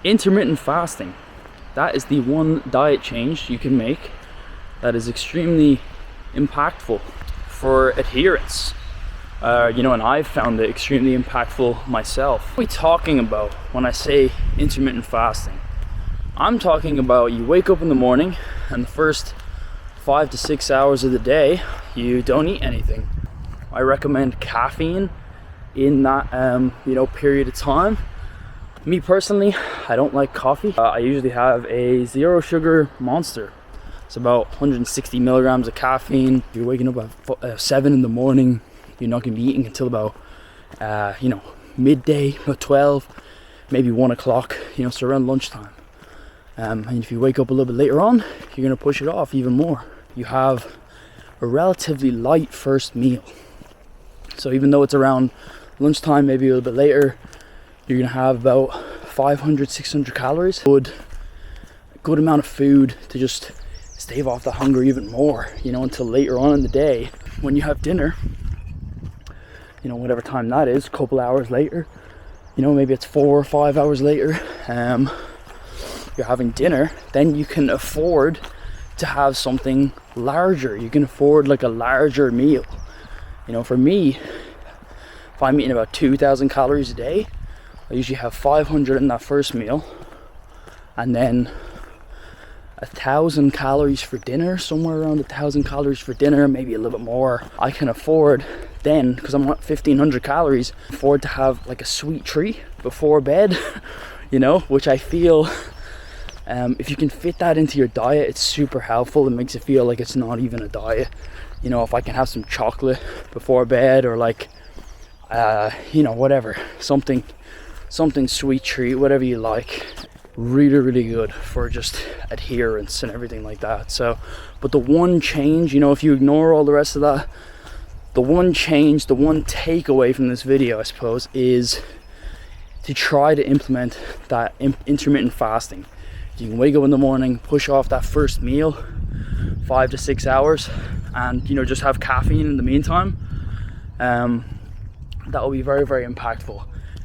Intermittent fasting, that is the one diet change you can make that is extremely impactful for adherence. And I've found it extremely impactful myself. What are we talking about when I say intermittent fasting? I'm talking about you wake up in the morning and the first 5 to 6 hours of the day you don't eat anything. I recommend caffeine in that period of time. Me personally, I don't like coffee. I usually have a 0 sugar Monster. It's about 160 milligrams of caffeine. If you're waking up at 7 in the morning, you're not going to be eating until about midday, about 12, maybe 1 o'clock, so around lunchtime. And if you wake up a little bit later on, you're going to push it off even more. You have a relatively light first meal. So even though it's around lunchtime, maybe a little bit later, you're going to have about 500, 600 calories. A good amount of food to just stave off the hunger even more, until later on in the day. When you have dinner, whatever time that is, a couple hours later, maybe it's 4 or 5 hours later, you're having dinner, then you can afford to have something larger. You can afford like a larger meal. For me, if I'm eating about 2,000 calories a day, I usually have 500 in that first meal, and then 1,000 calories for dinner, somewhere around 1,000 calories for dinner, maybe a little bit more. I can afford then, because I'm at 1,500 calories, afford to have like a sweet treat before bed, which I feel, if you can fit that into your diet, it's super helpful. It makes it feel like it's not even a diet. If I can have some chocolate before bed, or like, whatever, something sweet treat, whatever you like. Really, really good for just adherence and everything like that. So, but the one change, if you ignore all the rest of that, the one change, the one takeaway from this video, I suppose, is to try to implement that intermittent fasting. You can wake up in the morning, push off that first meal, 5 to 6 hours, and just have caffeine in the meantime. That will be very, very impactful.